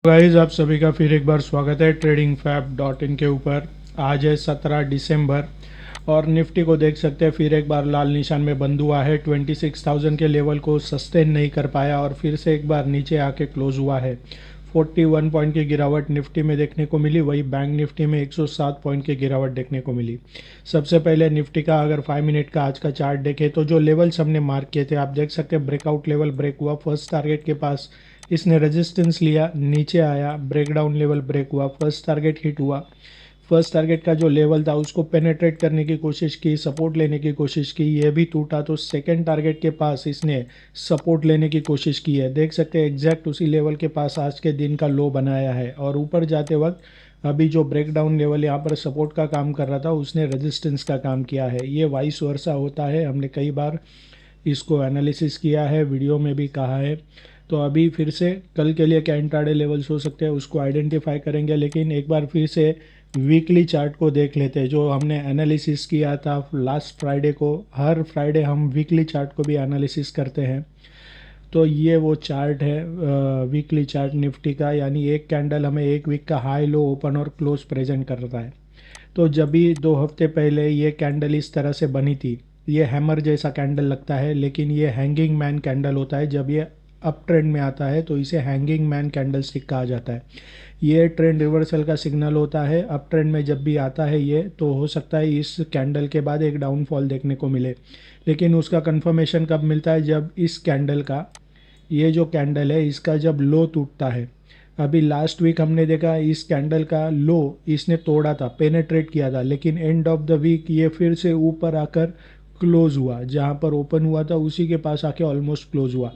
Guys, आप सभी का फिर एक बार स्वागत है ट्रेडिंग फैब डॉट इन के ऊपर। आज है 17 दिसंबर और निफ्टी को देख सकते हैं फिर एक बार लाल निशान में बंद हुआ है। 26,000 के लेवल को सस्टेन नहीं कर पाया और फिर से एक बार नीचे आके क्लोज हुआ है। 41 पॉइंट की गिरावट निफ्टी में देखने को मिली, वही बैंक निफ्टी में 107 पॉइंट की गिरावट देखने को मिली। सबसे पहले निफ्टी का अगर 5 मिनट का आज का चार्ट देखें तो जो लेवल्स हमने मार्क किए थे आप देख सकते हैं। ब्रेकआउट लेवल ब्रेक हुआ, फर्स्ट टारगेट के पास इसने रेजिस्टेंस लिया, नीचे आया, ब्रेकडाउन लेवल ब्रेक हुआ, फर्स्ट टारगेट हिट हुआ। फर्स्ट टारगेट का जो लेवल था उसको पेनेट्रेट करने की कोशिश की, सपोर्ट लेने की कोशिश की, ये भी टूटा। तो सेकंड टारगेट के पास इसने सपोर्ट लेने की कोशिश की है, देख सकते हैं एग्जैक्ट उसी लेवल के पास आज के दिन का लो बनाया है। और ऊपर जाते वक्त अभी जो ब्रेकडाउन लेवल यहाँ पर सपोर्ट का काम कर रहा था उसने रेजिस्टेंस का काम किया है। ये वाइस वर्सा होता है, हमने कई बार इसको एनालिसिस किया है, वीडियो में भी कहा है। तो अभी फिर से कल के लिए क्या इंट्राडे लेवल्स हो सकते हैं उसको आइडेंटिफाई करेंगे, लेकिन एक बार फिर से वीकली चार्ट को देख लेते हैं जो हमने एनालिसिस किया था लास्ट फ्राइडे को। हर फ्राइडे हम वीकली चार्ट को भी एनालिसिस करते हैं। तो ये वो चार्ट है वीकली चार्ट निफ्टी का, यानी एक कैंडल हमें एक वीक का हाई लो ओपन और क्लोज प्रेजेंट कर रहा है। तो जब भी 2 हफ्ते पहले ये कैंडल इस तरह से बनी थी, ये हैमर जैसा कैंडल लगता है, लेकिन ये हैंगिंग मैन कैंडल होता है। जब ये अप ट्रेंड में आता है तो इसे हैंगिंग मैन कैंडल स्टिक कहा जाता है। ये ट्रेंड रिवर्सल का सिग्नल होता है। अप ट्रेंड में जब भी आता है ये, तो हो सकता है इस कैंडल के बाद एक डाउनफॉल देखने को मिले, लेकिन उसका कंफर्मेशन कब मिलता है? जब इस कैंडल का, ये जो कैंडल है इसका जब लो टूटता है। अभी लास्ट वीक हमने देखा इस कैंडल का लो इसने तोड़ा था, पेनेट्रेट किया था, लेकिन एंड ऑफ द वीक ये फिर से ऊपर आकर क्लोज हुआ, जहाँ पर ओपन हुआ था उसी के पास आके ऑलमोस्ट क्लोज हुआ।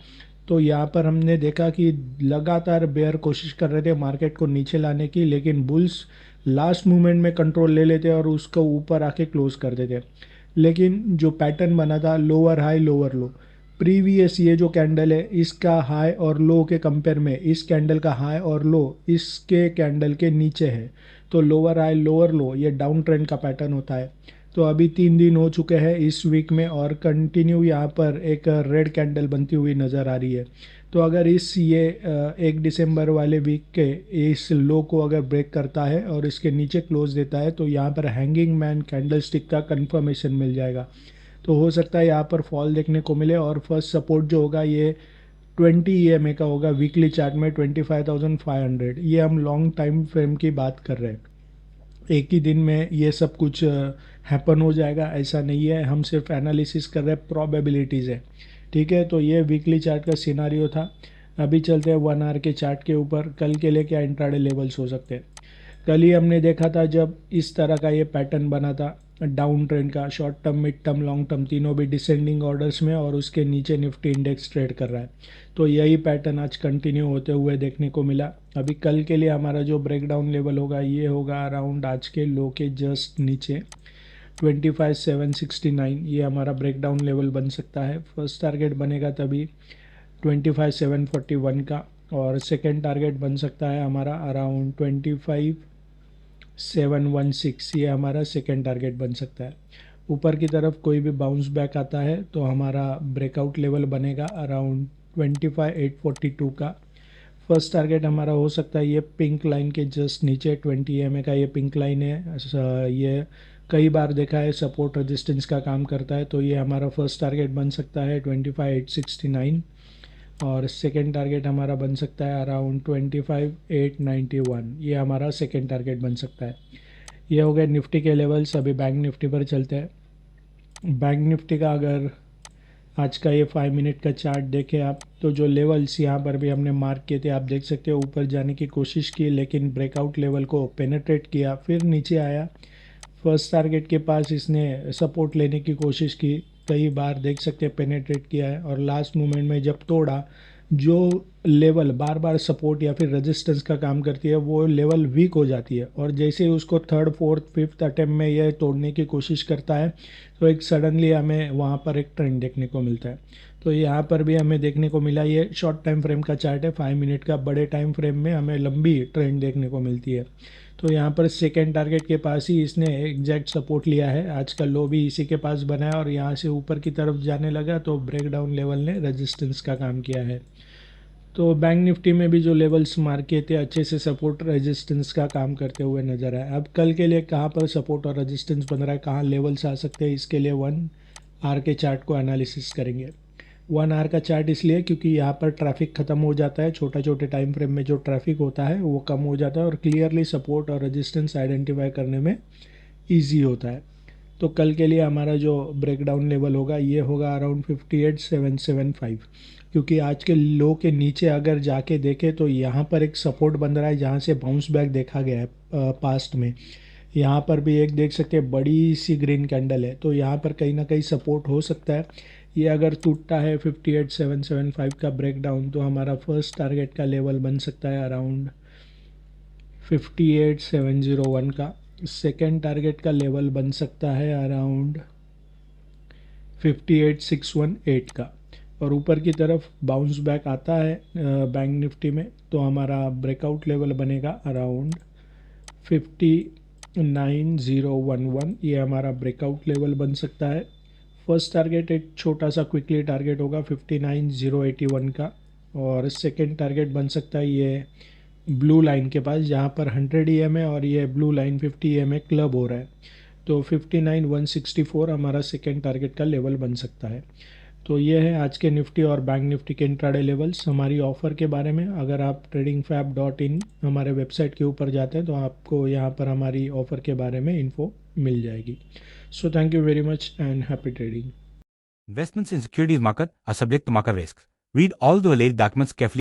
तो यहाँ पर हमने देखा कि लगातार बेयर कोशिश कर रहे थे मार्केट को नीचे लाने की, लेकिन बुल्स लास्ट मोमेंट में कंट्रोल ले लेते और उसको ऊपर आके क्लोज कर देते। लेकिन जो पैटर्न बना था लोअर हाई लोअर लो, प्रीवियस ये जो कैंडल है इसका हाई और लो के कंपेयर में इस कैंडल का हाई और लो इसके कैंडल के नीचे है। तो लोअर हाई लोअर लो ये डाउन ट्रेंड का पैटर्न होता है। तो अभी 3 दिन हो चुके हैं इस वीक में और कंटिन्यू यहाँ पर एक रेड कैंडल बनती हुई नज़र आ रही है। तो अगर इस ये 1 दिसंबर वाले वीक के इस लो को अगर ब्रेक करता है और इसके नीचे क्लोज देता है तो यहाँ पर हैंगिंग मैन कैंडल स्टिक का कंफर्मेशन मिल जाएगा। तो हो सकता है यहाँ पर फॉल देखने को मिले और फर्स्ट सपोर्ट जो होगा ये 20 EMA का होगा वीकली चार्ट में 25,500। ये हम लॉन्ग टाइम फ्रेम की बात कर रहे हैं, एक ही दिन में ये सब कुछ हैपन हो जाएगा ऐसा नहीं है, हम सिर्फ एनालिसिस कर रहे हैं, प्रोबेबिलिटीज़ है। ठीक है, तो ये वीकली चार्ट का सिनारियो था। अभी चलते हैं 1 आवर के चार्ट के ऊपर। कल के लिए क्या इंट्राडे लेवल्स हो सकते हैं? कल ही हमने देखा था जब इस तरह का ये पैटर्न बना था डाउन ट्रेंड का, short term mid term long term तीनों भी डिसेंडिंग ऑर्डर्स में, और उसके नीचे निफ्टी इंडेक्स ट्रेड कर रहा है। तो यही पैटर्न आज कंटिन्यू होते हुए देखने को मिला। अभी कल के लिए हमारा जो ब्रेकडाउन लेवल होगा ये होगा अराउंड आज के लो के जस्ट नीचे 25,769। ये हमारा ब्रेकडाउन लेवल बन सकता है। फर्स्ट टारगेट बनेगा तभी 25,741 का, और सेकेंड टारगेट बन सकता है हमारा अराउंड 25,716। ये हमारा सेकेंड टारगेट बन सकता है। ऊपर की तरफ कोई भी बाउंस बैक आता है तो हमारा ब्रेकआउट लेवल बनेगा अराउंड 25,842 का। फर्स्ट टारगेट हमारा हो सकता है ये पिंक लाइन के जस्ट नीचे 20 EMA का ये पिंक लाइन है। ये कई बार देखा है सपोर्ट रेजिस्टेंस का काम करता है, तो ये हमारा फर्स्ट टारगेट बन सकता है 25,869, और सेकेंड टारगेट हमारा बन सकता है अराउंड 25,891। ये हमारा सेकेंड टारगेट बन सकता है। ये हो गए निफ्टी के लेवल्स। अभी बैंक निफ्टी पर चलते हैं। बैंक निफ्टी का अगर आज का ये 5 मिनट का चार्ट देखें आप, तो जो लेवल्स यहाँ पर भी हमने मार्क किए थे आप देख सकते हो, ऊपर जाने की कोशिश की लेकिन ब्रेकआउट लेवल को पेनेट्रेट किया, फिर नीचे आया। फर्स्ट टारगेट के पास इसने सपोर्ट लेने की कोशिश की, कई बार देख सकते हैं पेनेट्रेट किया है, और लास्ट मोमेंट में जब तोड़ा, जो लेवल बार बार सपोर्ट या फिर रेजिस्टेंस का काम करती है वो लेवल वीक हो जाती है, और जैसे ही उसको थर्ड फोर्थ फिफ्थ अटेम्प्ट में यह तोड़ने की कोशिश करता है तो एक सडनली हमें वहाँ पर एक ट्रेंड देखने को मिलता है। तो यहाँ पर भी हमें देखने को मिला, ये शॉर्ट टाइम फ्रेम का चार्ट है 5 मिनट का, बड़े टाइम फ्रेम में हमें लंबी ट्रेंड देखने को मिलती है। तो यहाँ पर सेकेंड टारगेट के पास ही इसने एग्जैक्ट सपोर्ट लिया है, आज का लो भी इसी के पास बना है, और यहाँ से ऊपर की तरफ जाने लगा तो ब्रेकडाउन लेवल ने रेजिस्टेंस का काम किया है। तो बैंक निफ्टी में भी जो लेवल्स मार्क किए थे अच्छे से सपोर्ट रेजिस्टेंस का काम करते हुए नजर आए। अब कल के लिए कहाँ पर सपोर्ट और रेजिस्टेंस बन रहा है, कहाँ लेवल्स आ सकते हैं, इसके लिए 1 आवर के चार्ट को एनालिसिस करेंगे। 1 आवर का चार्ट इसलिए क्योंकि यहाँ पर ट्रैफिक खत्म हो जाता है, छोटे टाइम फ्रेम में जो ट्रैफिक होता है वो कम हो जाता है और क्लियरली सपोर्ट और रेजिस्टेंस आइडेंटिफाई करने में ईजी होता है। तो कल के लिए हमारा जो ब्रेकडाउन लेवल होगा ये होगा अराउंड 58,775, क्योंकि आज के लो के नीचे अगर जाके देखें तो यहाँ पर एक सपोर्ट बन रहा है जहाँ से बाउंस बैक देखा गया है पास्ट में। यहाँ पर भी एक देख सकते हैं बड़ी सी ग्रीन कैंडल है, तो यहाँ पर कहीं ना कहीं सपोर्ट हो सकता है। ये अगर टूटता है 58,775 का ब्रेकडाउन तो हमारा फर्स्ट टारगेट का लेवल बन सकता है अराउंड 58,701 का। सेकेंड टारगेट का लेवल बन सकता है अराउंड 58,618 का। और ऊपर की तरफ बाउंस बैक आता है बैंक निफ्टी में तो हमारा ब्रेकआउट लेवल बनेगा अराउंड 59,011। ये हमारा ब्रेकआउट लेवल बन सकता है। फर्स्ट टारगेट एक छोटा सा क्विकली टारगेट होगा 59,081 का, और सेकेंड टारगेट बन सकता है ये ब्लू लाइन के पास जहाँ पर 100 EM है और ये ब्लू लाइन 50 EM क्लब हो रहा है। तो 59,164 हमारा सेकेंड टारगेट का लेवल बन सकता है। तो ये है आज के निफ्टी और बैंक निफ्टी के इंट्राडे लेवल्स। हमारी ऑफ़र के बारे में अगर आप tradingfab.in हमारे वेबसाइट के ऊपर जाते हैं तो आपको यहाँ पर हमारी ऑफ़र के बारे में इन्फो मिल जाएगी। So thank you very much and happy trading. Investments in securities market are subject to market risks. Read all the related documents carefully.